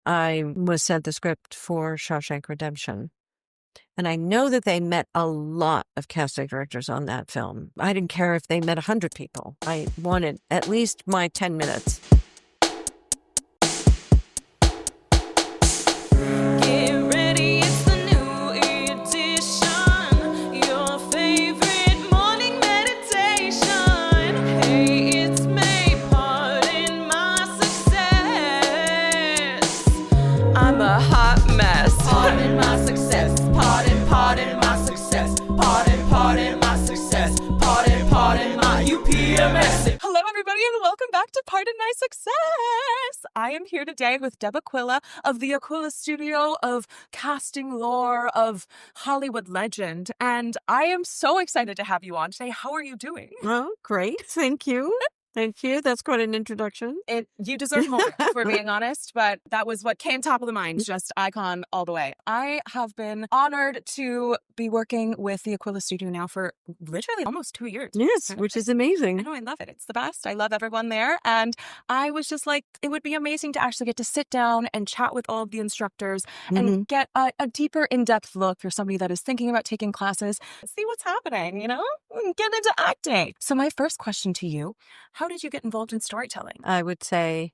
I was sent the script for Shawshank Redemption. And I know that they met a lot of casting directors on that film. I didn't care if they met 100 people. I wanted at least my 10 minutes. Hello, everybody, and welcome back to Pardon My Success. I am here today with Deb Aquila of the Aquila Studio, of casting lore, of Hollywood legend, and I am so excited to have you on today. How are you doing? Oh, great. Thank you. Thank you. That's quite an introduction. You deserve more, if we're being honest, but that was what came top of the mind, just icon all the way. I have been honored to be working with the Aquila Studio now for literally almost 2 years. Yes, which is amazing. I know, I love it. It's the best. I love everyone there. And I was just like, it would be amazing to actually get to sit down and chat with all of the instructors and get a deeper, in-depth look for somebody that is thinking about taking classes, see what's happening, get into acting. So my first question to you, how did you get involved in storytelling? I would say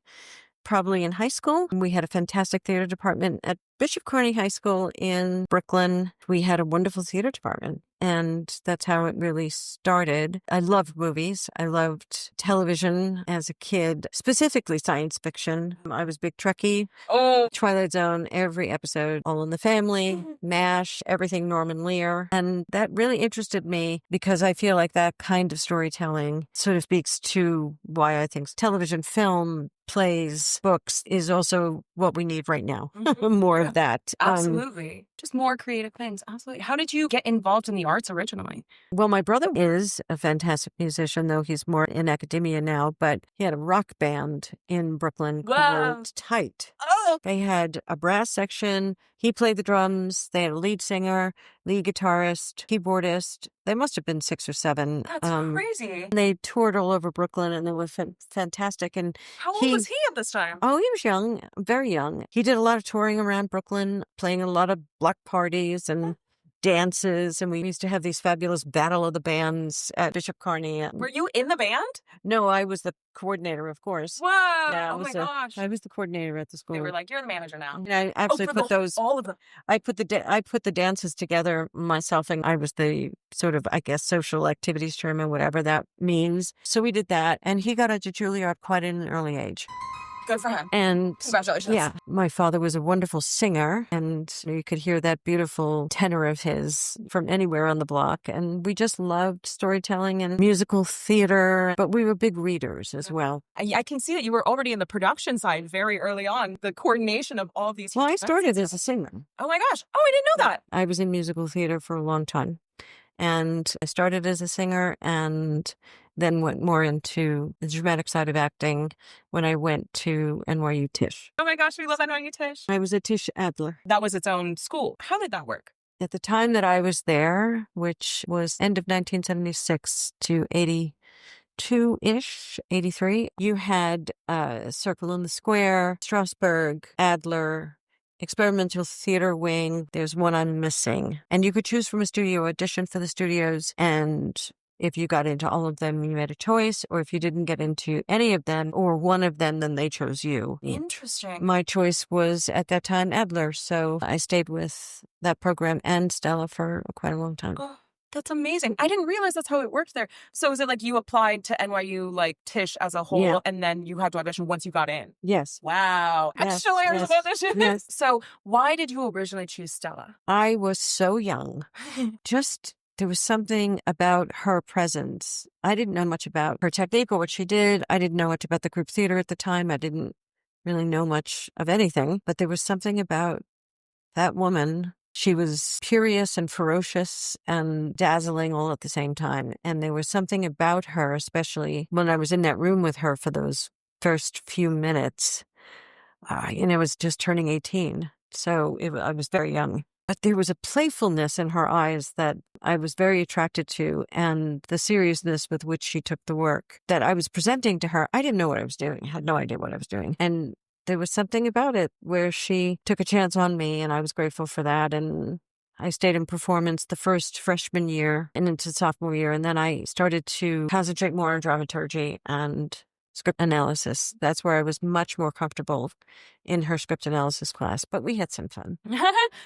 probably in high school. We had a fantastic theater department at Bishop Kearny High School in Brooklyn. We had a wonderful theater department, and that's how it really started. I loved movies. I loved television as a kid, specifically science fiction. I was a big Trekkie. Oh, Twilight Zone, every episode, All in the Family, MASH, everything Norman Lear. And that really interested me because I feel like that kind of storytelling sort of speaks to why I think television, film, plays, books is also what we need right now. More of that. Absolutely. Just more creative things. Absolutely. How did you get involved in the arts originally? Well, my brother is a fantastic musician, though he's more in academia now, but he had a rock band in Brooklyn called Tight. Oh, They had a brass section. He played the drums. They had a lead singer, lead guitarist, keyboardist. They must have been 6 or 7. that's crazy. And they toured all over Brooklyn, and it was fantastic. And How old was he at this time? oh, he was young, very young. He did a lot of touring around Brooklyn, playing a lot of block parties and dances. And we used to have these fabulous Battle of the Bands at Bishop Kearny. Were you in the band? No, I was the coordinator, of course. Whoa. Yeah, oh my gosh. I was the coordinator at the school. They were like, you're the manager now. And I actually put those. All of them. I put the dances together myself, and I was the sort of, I guess, social activities chairman, whatever that means. So we did that, and he got into Juilliard quite at an early age. Good for him. And Congratulations. yeah, my father was a wonderful singer, and you could hear that beautiful tenor of his from anywhere on the block. And we just loved storytelling and musical theater, but we were big readers as well. I can see that you were already in the production side very early on, the coordination of all these. Well, I started as a singer. Oh my gosh. Oh, I didn't know that. I was in musical theater for a long time. And I started as a singer and then went more into the dramatic side of acting when I went to NYU Tisch. Oh my gosh, we love NYU Tisch. I was at Tisch Adler. That was its own school. How did that work? At the time that I was there, which was end of 1976 to 82-ish, 83, you had Circle in the Square, Strasberg, Adler, Experimental Theater Wing. There's one I'm missing. And you could choose from a studio, audition for the studios, and if you got into all of them, you made a choice, or if you didn't get into any of them or one of them, then they chose you. Interesting. My choice was at that time Adler, so I stayed with that program and Stella for quite a long time. Oh, that's amazing. I didn't realize that's how it worked there. So is it like you applied to NYU, like Tisch as a whole, and then you had to audition once you got in? Yes. Wow. Yes, Extra layers of audition. yes. So why did you originally choose Stella? I was so young. There was something about her presence. I didn't know much about her technique or what she did. I didn't know much about the group theater at the time. I didn't really know much of anything, but there was something about that woman. She was curious and ferocious and dazzling all at the same time. And there was something about her, especially when I was in that room with her for those first few minutes. I was just turning 18. So I was very young. But there was a playfulness in her eyes that I was very attracted to, and the seriousness with which she took the work that I was presenting to her. I didn't know what I was doing. I had no idea what I was doing. And there was something about it where she took a chance on me, and I was grateful for that. And I stayed in performance the first freshman year and into sophomore year. And then I started to concentrate more on dramaturgy and script analysis. That's where I was much more comfortable in her script analysis class, but we had some fun.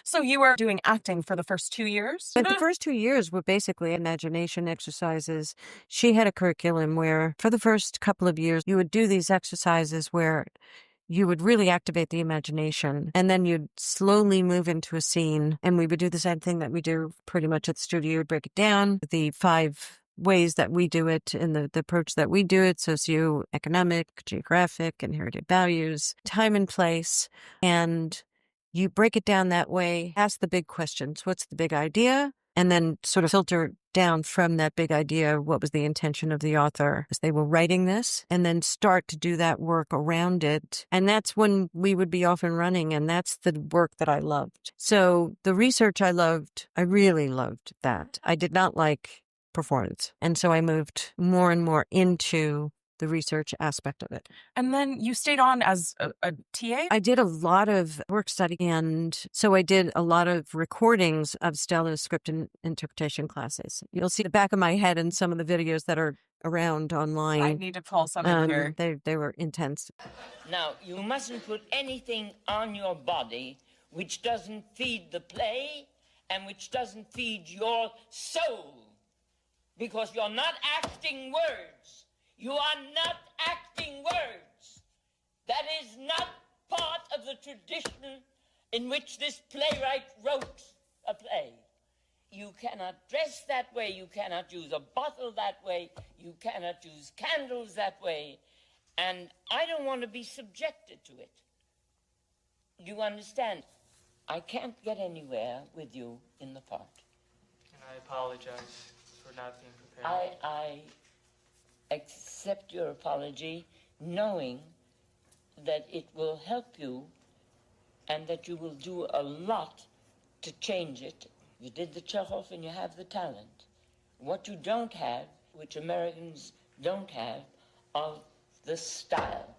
So you were doing acting for the first 2 years? But the first 2 years were basically imagination exercises. She had a curriculum where for the first couple of years, you would do these exercises where you would really activate the imagination, and then you'd slowly move into a scene. And we would do the same thing that we do pretty much at the studio. We'd break it down, the 5 ways that we do it and the approach that we do it: socioeconomic, geographic, inherited values, time and place. And you break it down that way, ask the big questions. What's the big idea? And then sort of filter down from that big idea, what was the intention of the author as they were writing this, and then start to do that work around it. And that's when we would be off and running, and that's the work that I loved. So the research I loved, I really loved that. I did not like performance. And so I moved more and more into the research aspect of it. And then you stayed on as a TA? I did a lot of work study, and so I did a lot of recordings of Stella's script and interpretation classes. You'll see the back of my head in some of the videos that are around online. I need to pull something here. They were intense. Now, you mustn't put anything on your body which doesn't feed the play and which doesn't feed your soul, because you're not acting words. You are not acting words. That is not part of the tradition in which this playwright wrote a play. You cannot dress that way. You cannot use a bottle that way. You cannot use candles that way. And I don't want to be subjected to it. Do you understand? I can't get anywhere with you in the part. And I apologize for not being prepared. I accept your apology, knowing that it will help you and that you will do a lot to change it. You did the Chekhov and you have the talent. What you don't have, which Americans don't have, are the style.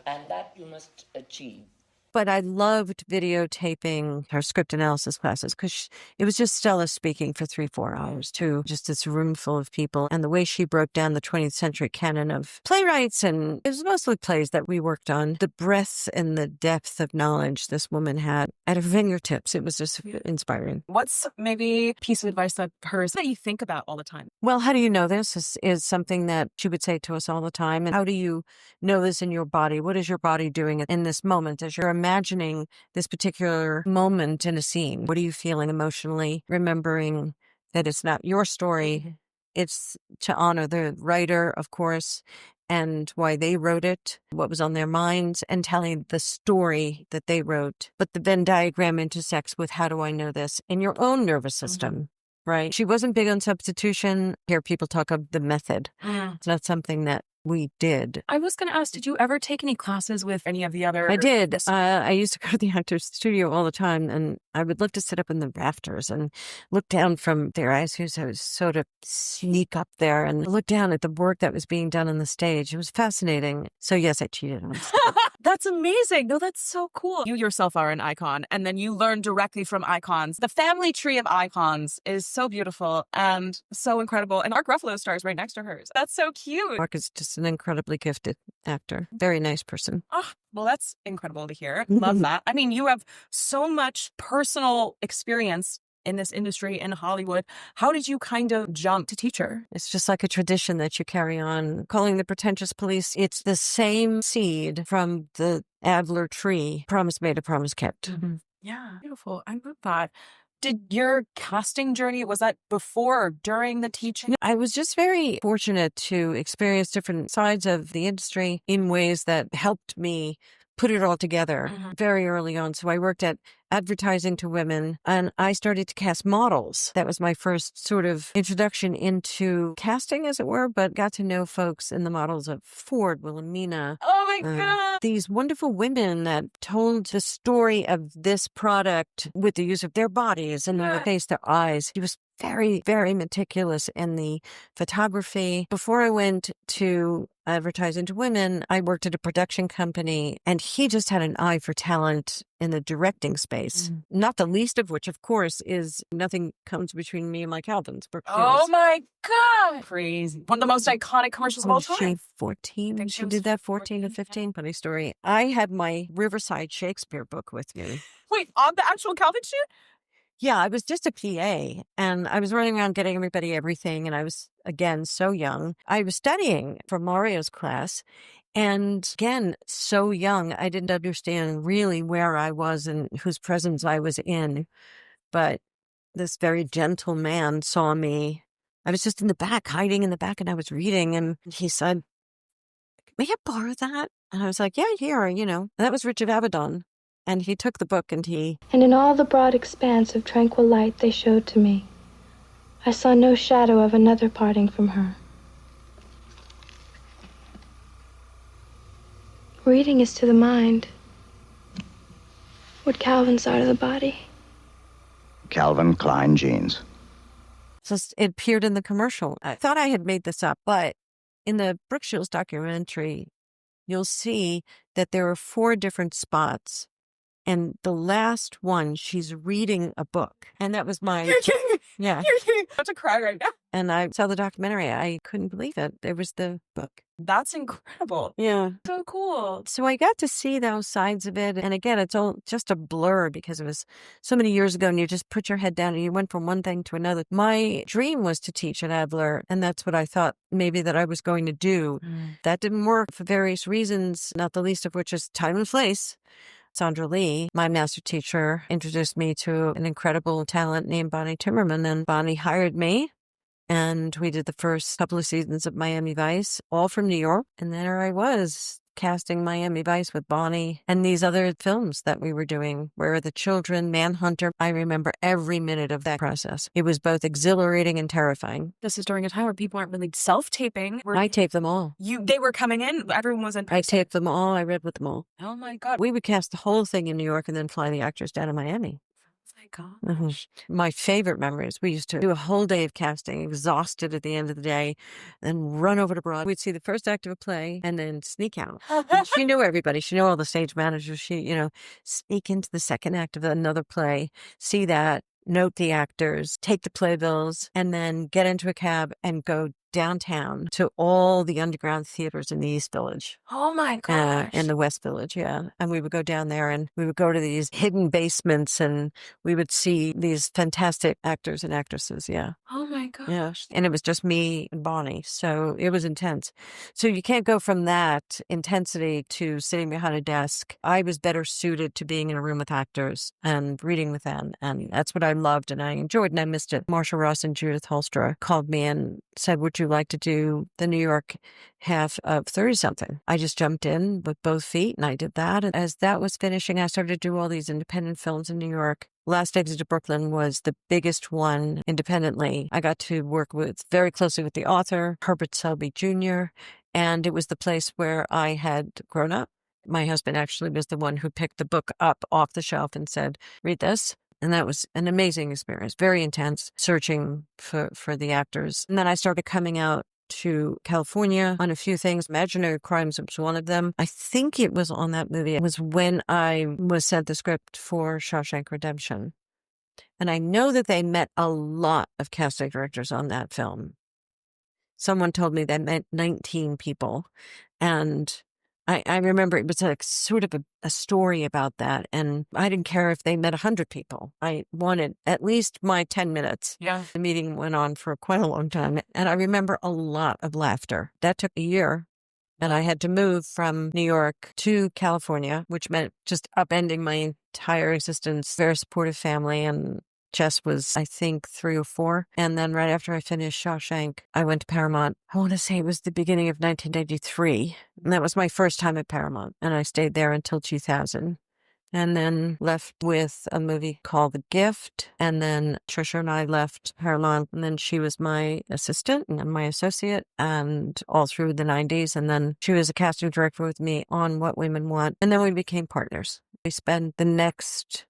And that you must achieve. But I loved videotaping her script analysis classes because it was just Stella speaking for 3-4 hours to just this room full of people. And the way she broke down the 20th century canon of playwrights, and it was mostly plays that we worked on, the breadth and the depth of knowledge this woman had at her fingertips. It was just inspiring. What's maybe a piece of advice that you think about all the time? Well, how do you know this is something that she would say to us all the time. And how do you know this in your body? What is your body doing in this moment as you're imagining this particular moment in a scene? What are you feeling emotionally? Remembering that it's not your story. It's to honor the writer, of course, and why they wrote it, what was on their minds, and telling the story that they wrote. But the Venn diagram intersects with how do I know this in your own nervous system, right? She wasn't big on substitution. Here people talk of the method. It's not something that we did. I was going to ask, did you ever take any classes with any of the other? I did. I used to go to the actor's studio all the time, and I would love to sit up in the rafters and look down from their eyes. I was sort of sneak up there and look down at the work that was being done on the stage. It was fascinating. So yes, I cheated on stuff. That's amazing. No, that's so cool. You yourself are an icon, and then you learn directly from icons. The family tree of icons is so beautiful and so incredible. And Mark Ruffalo stars right next to hers. That's so cute. Mark is just an incredibly gifted actor. Very nice person. Oh, well, that's incredible to hear. Love that. I mean, you have so much personal experience in this industry in Hollywood. How did you kind of jump to teacher? It's just like a tradition that you carry on. Calling the pretentious police, it's the same seed from the Adler tree. Promise made, a promise kept. Yeah, beautiful. I love that. Did your casting journey, was that before or during the teaching? I was just very fortunate to experience different sides of the industry in ways that helped me put it all together very early on. So I worked at Advertising to Women, and I started to cast models. That was my first sort of introduction into casting, as it were, but got to know folks in the models of Ford, Wilhelmina. Oh my God. These wonderful women that told the story of this product with the use of their bodies and their face, their eyes. It was very, very meticulous in the photography. Before I went to advertising to women, I worked at a production company, and he just had an eye for talent in the directing space. Not the least of which, of course, is Nothing Comes Between Me and My Calvins. Brooke Oh my God. Crazy. One of the most iconic commercials of all Was time. she 14? She was did that 14 to 14, 15. Funny story. I had my Riverside Shakespeare book with me. Wait, on the actual Calvin shoot? Yeah, I was just a PA, and I was running around getting everybody everything, and I was, again, so young. I was studying for Mario's class, and again, so young, I didn't understand really where I was and whose presence I was in. But this very gentle man saw me. I was just in the back, hiding in the back, and I was reading, and he said, "May I borrow that?" And I was like, "Yeah, here, you know." And that was Richard Avedon. And he took the book and And in all the broad expanse of tranquil light they showed to me, I saw no shadow of another parting from her. Reading is to the mind what Calvin's are to the body. Calvin Klein jeans. So it appeared in the commercial. I thought I had made this up, but in the Brooke Shields documentary, you'll see that there are 4 different spots. And the last one, she's reading a book. And that was my... You're kidding. Yeah. You're kidding. I'm about to cry right now. And I saw the documentary. I couldn't believe it. It was the book. That's incredible. Yeah. So cool. So I got to see those sides of it. And again, it's all just a blur because it was so many years ago and you just put your head down and you went from one thing to another. My dream was to teach at Adler, and that's what I thought maybe that I was going to do. That didn't work for various reasons, not the least of which is time and place. Sandra Lee, my master teacher, introduced me to an incredible talent named Bonnie Timmerman, and Bonnie hired me. And we did the first couple of seasons of Miami Vice, all from New York. And there I was, casting Miami Vice with Bonnie and these other films that we were doing, Where Are the Children, Manhunter. I remember every minute of that process. It was both exhilarating and terrifying. This is during a time where people aren't really self-taping. I taped them all. They were coming in. Everyone was in. I taped them all. I read with them all. Oh my God. We would cast the whole thing in New York and then fly the actors down to Miami. Gosh. My favorite memories, we used to do a whole day of casting, exhausted at the end of the day, then run over to Broadway. We'd see the first act of a play and then sneak out. And she knew everybody. She knew all the stage managers. She, sneak into the second act of another play, see that, note the actors, take the playbills, and then get into a cab and go downtown to all the underground theaters in the East Village. Oh my gosh. In the West Village, yeah. And we would go down there and we would go to these hidden basements and we would see these fantastic actors and actresses, yeah. Oh my gosh. Yeah. And it was just me and Bonnie. So it was intense. So you can't go from that intensity to sitting behind a desk. I was better suited to being in a room with actors and reading with them. And that's what I loved and I enjoyed and I missed it. Marsha Ross and Judith Holstra called me and said, "Would you like to do the New York half of 30-something?" I just jumped in with both feet and I did that. And as that was finishing, I started to do all these independent films in New York. Last Exit to Brooklyn was the biggest one independently. I got to work very closely with the author, Herbert Selby Jr., and it was the place where I had grown up. My husband actually was the one who picked the book up off the shelf and said, "Read this." And that was an amazing experience, very intense, searching for the actors. And then I started coming out to California on a few things. Imaginary Crimes was one of them. I think it was on that movie. It was when I was sent the script for Shawshank Redemption. And I know that they met a lot of casting directors on that film. Someone told me they met 19 people. And I remember it was like sort of a story about that. And I didn't care if they met 100 people. I wanted at least my 10 minutes. Yeah. The meeting went on for quite a long time. And I remember a lot of laughter. That took a year. And I had to move from New York to California, which meant just upending my entire existence. Very supportive family. And Jess was, I think, 3 or 4. And then right after I finished Shawshank, I went to Paramount. I want to say it was the beginning of 1993. And that was my first time at Paramount. And I stayed there until 2000. And then left with a movie called The Gift. And then Trisha and I left Paramount. And then she was my assistant and my associate and all through the 90s. And then she was a casting director with me on What Women Want. And then we became partners. We spent the next,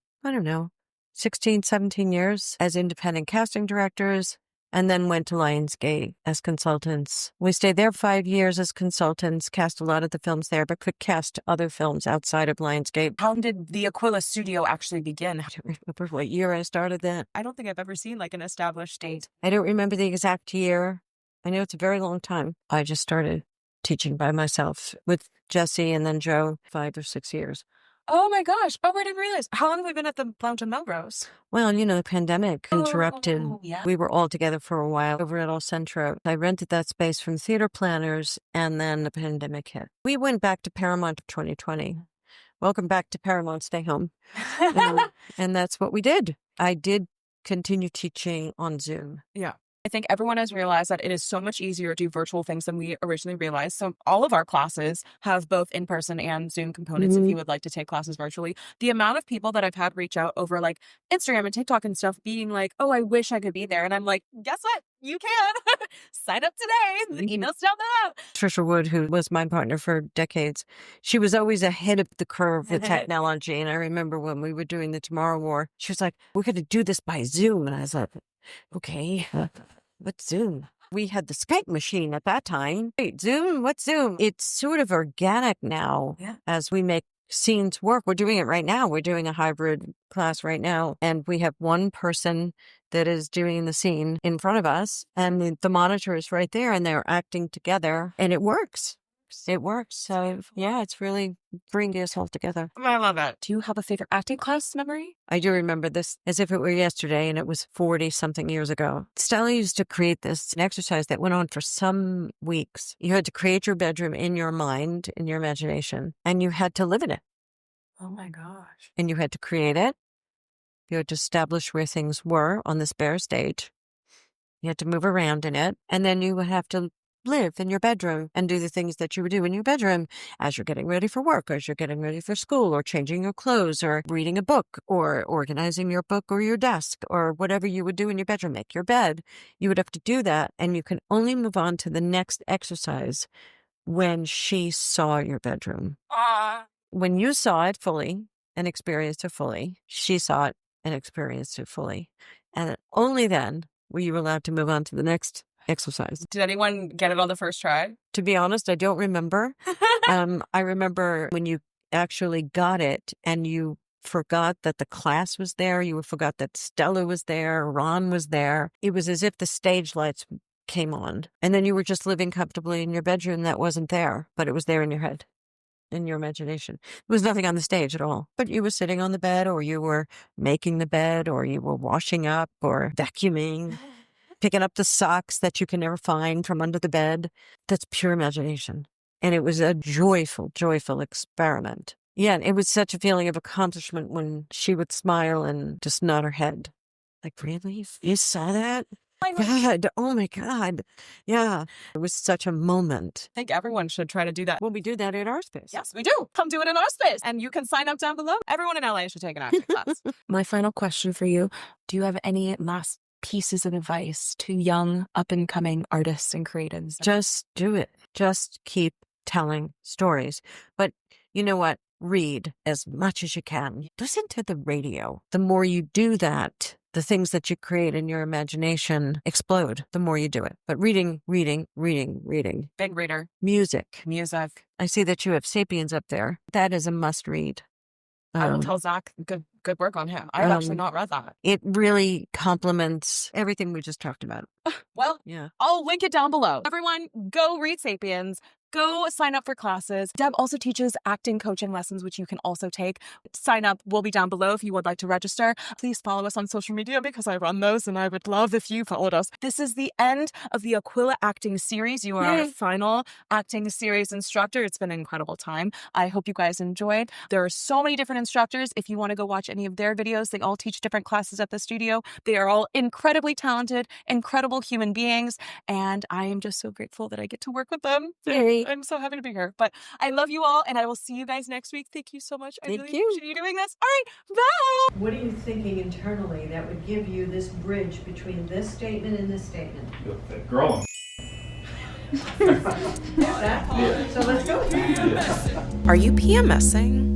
16, 17 years as independent casting directors, and then went to Lionsgate as consultants. We stayed there 5 years as consultants, cast a lot of the films there, but could cast other films outside of Lionsgate. How did the Aquila Studio actually begin? I don't remember what year I started that. I don't think I've ever seen like an established date. I don't remember the exact year. I know it's a very long time. I just started teaching by myself with Jesse and then Joe 5 or 6 years. Oh my gosh. Oh, I didn't realize. How long have we been at the Blount and Melrose? Well, the pandemic interrupted. Yeah. We were all together for a while over at El Centro. I rented that space from theater planners, and then the pandemic hit. We went back to Paramount 2020. Welcome back to Paramount, stay home. And that's what we did. I did continue teaching on Zoom. Yeah. I think everyone has realized that it is so much easier to do virtual things than we originally realized. So all of our classes have both in-person and Zoom components if you would like to take classes virtually. The amount of people that I've had reach out over like Instagram and TikTok and stuff being like, oh, I wish I could be there. And I'm like, guess what? You can. Sign up today. The email's down below. Trisha Wood, who was my partner for decades, she was always ahead of the curve with technology. And I remember when we were doing the Tomorrow War, she was like, we're going to do this by Zoom. And I was like, okay, what's Zoom? We had the Skype machine at that time. Wait, Zoom? What's Zoom? It's sort of organic now as we make scenes work. We're doing it right now. We're doing a hybrid class right now. And we have one person that is doing the scene in front of us. And the monitor is right there and they're acting together. And it works. It works. So, yeah, it's really bringing us all together. I love it. Do you have a favorite acting class memory? I do remember this as if it were yesterday, and it was 40-something years ago. Stella used to create an exercise that went on for some weeks. You had to create your bedroom in your mind, in your imagination, and you had to live in it. Oh, my gosh. And you had to create it. You had to establish where things were on this bare stage. You had to move around in it, and then you would have to live in your bedroom and do the things that you would do in your bedroom as you're getting ready for work, or as you're getting ready for school, or changing your clothes, or reading a book, or organizing your book or your desk, or whatever you would do in your bedroom, make your bed. You would have to do that, and you can only move on to the next exercise when she saw your bedroom. When you saw it fully and experienced it fully, she saw it and experienced it fully. And only then were you allowed to move on to the next exercise. Did anyone get it on the first try? To be honest, I don't remember. I remember when you actually got it and you forgot that the class was there. You forgot that Stella was there. Ron was there. It was as if the stage lights came on. And then you were just living comfortably in your bedroom that wasn't there, but it was there in your head, in your imagination. There was nothing on the stage at all. But you were sitting on the bed, or you were making the bed, or you were washing up, or vacuuming, picking up the socks that you can never find from under the bed. That's pure imagination. And it was a joyful, joyful experiment. Yeah, it was such a feeling of accomplishment when she would smile and just nod her head. Like, really? You saw that? God, oh my God. Yeah, it was such a moment. I think everyone should try to do that. Well, we do that in our space. Yes, we do. Come do it in our space. And you can sign up down below. Everyone in LA should take an acting class. My final question for you. Do you have any last pieces of advice to young up-and-coming artists and creatives? Just do it. Just keep telling stories. But you know what? Read as much as you can. Listen to the radio. The more you do that, the things that you create in your imagination explode the more you do it. But reading. Big reader. Music. I see that you have Sapiens up there. That is a must read. I will tell Zach, good work on him. I've actually not read that. It really complements everything we just talked about. Well, yeah. I'll link it down below. Everyone, go read Sapiens. Go sign up for classes. Deb also teaches acting coaching lessons, which you can also take. Sign up will be down below if you would like to register. Please follow us on social media because I run those and I would love if you followed us. This is the end of the Aquila Acting Series. You are our final acting series instructor. It's been an incredible time. I hope you guys enjoyed. There are so many different instructors. If you want to go watch any of their videos, they all teach different classes at the studio. They are all incredibly talented, incredible human beings. And I am just so grateful that I get to work with them. I'm so happy to be here. But I love you all, and I will see you guys next week. Thank you so much. I really appreciate you doing this. All right, bye! What are you thinking internally that would give you this bridge between this statement and this statement? Girl. So let's go. Are you PMSing?